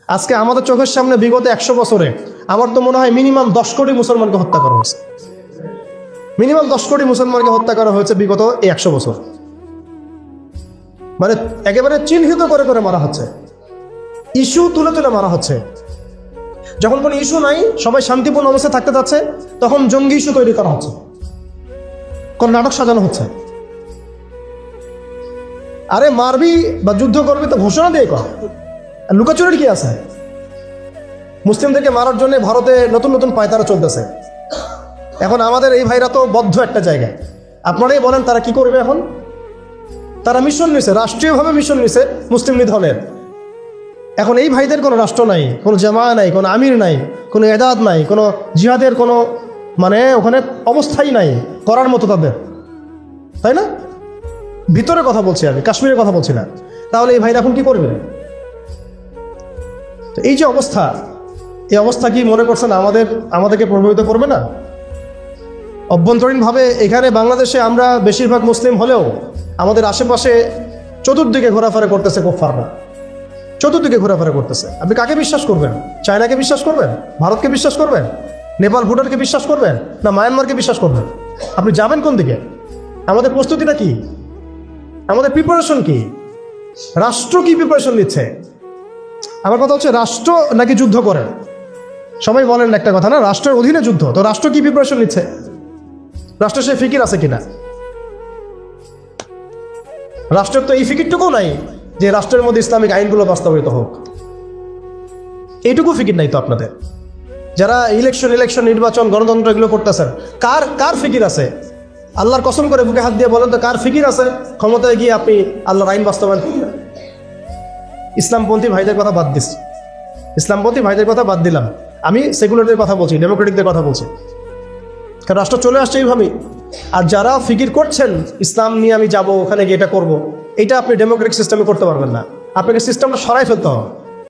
আজকে আমাদের চোখের সামনে বিগত 100 বছরে আমার তো মনে হয় মিনিমাম 10 কোটি মুসলমানকে হত্যা করা হয়েছে। মিনিমাম 10 কোটি মুসলমানকে হত্যা করা হয়েছে বিগত এই 100 বছর। মানে একেবারে চিহ্নিত করে করে মারা হচ্ছে, ইস্যু তুলে তুলে মারা হচ্ছে। যখন কোনো ইস্যু নাই, সবাই শান্তিপূর্ণ অবস্থায় থাকতে যাচ্ছে, তখন জঙ্গি ইস্যু তৈরি করা হচ্ছে, কোন নাটক সাজানো হচ্ছে। আরে মারবি বা যুদ্ধ করবি তো ঘোষণা দিয়ে কর, লুকাচুরির কি আছে? মুসলিমদেরকে মারার জন্য ভারতে নতুন নতুন পায়তারা চলতেছে। এখন আমাদের এই ভাইরা তো বদ্ধ একটা জায়গায়। আপনারাই বলেন তারা কি করবে এখন? তারা মিশন নিছে, রাষ্ট্রীয়ভাবে মিশন নিছে মুসলিম লীগ দলের। এখন এই ভাইদের কোনো রাষ্ট্র নাই, কোনো জামা নাই, কোনো আমির নাই, কোনো এদাদ নাই, কোনো জিহাদের কোনো মানে ওখানে অবস্থাই নাই করার মতো তাদের, তাই না? ভিতরে কথা বলছি আমি, কাশ্মীরের কথা বলছি না। তাহলে এই ভাইরা এখন কি করবে? তো এই যে অবস্থা, এই অবস্থা কি মনে করছেন আমাদেরকে প্রভাবিত করবে না? অভ্যন্তরীণভাবে এখানে বাংলাদেশে আমরা বেশিরভাগ মুসলিম হলেও আমাদের আশেপাশে চতুর্দিকে ঘোরাফেরা করতেছে কুফফাররা, চতুর্দিকে ঘোরাফেরা করতেছে। আপনি কাকে বিশ্বাস করবেন? চায়নাকে বিশ্বাস করবেন? ভারতকে বিশ্বাস করবেন? নেপাল ভুটানকে বিশ্বাস করবেন? না মায়ানমারকে বিশ্বাস করবেন? আপনি যাবেন কোন দিকে? আমাদের প্রস্তুতিটা কি? আমাদের প্রিপারেশন কি? রাষ্ট্র কি প্রিপারেশন নিচ্ছে? আমার কথা হচ্ছে রাষ্ট্র নাকি যুদ্ধ করে? সবাই বলেন একটা কথা না, রাষ্ট্রের অধীনে যুদ্ধ। তো রাষ্ট্র কি প্রিপারেশন নিচ্ছে? রাষ্ট্রের সে ফিকির আছে কিনা? রাষ্ট্রের তো এই ফিকিরটুকু নাই যে রাষ্ট্রের মধ্যে ইসলামিক আইনগুলো বাস্তবায়িত হোক। এইটুকু ফিকির নাই তো আপনাদের। যারা ইলেকশন নির্বাচন গণতন্ত্র এগুলো করতেছেন, কার ফিকির আছে? আল্লাহর কসম করে বুকে হাত দিয়ে বলেন তো কার ফিকির আছে ক্ষমতায় গিয়ে আপনি আল্লাহর আইন বাস্তবায়ন করবেন? ইসলামপন্থী ভাইদের কথা বাদ দিচ্ছি, ইসলামপন্থী ভাইদের কথা বাদ দিলাম, আমি সেকুলারদের কথা বলছি, ডেমোক্রেটিকদের কথা বলছি। কারণ রাষ্ট্র চলে আসছে এইভাবেই। আর যারা ফিকির করছেন ইসলাম নিয়ে আমি যাব, ওখানে গিয়ে এটা করবো, এটা আপনি ডেমোক্রেটিক সিস্টেমে করতে পারবেন না। আপনাকে সিস্টেমটা সরাই ফেলতে হবে।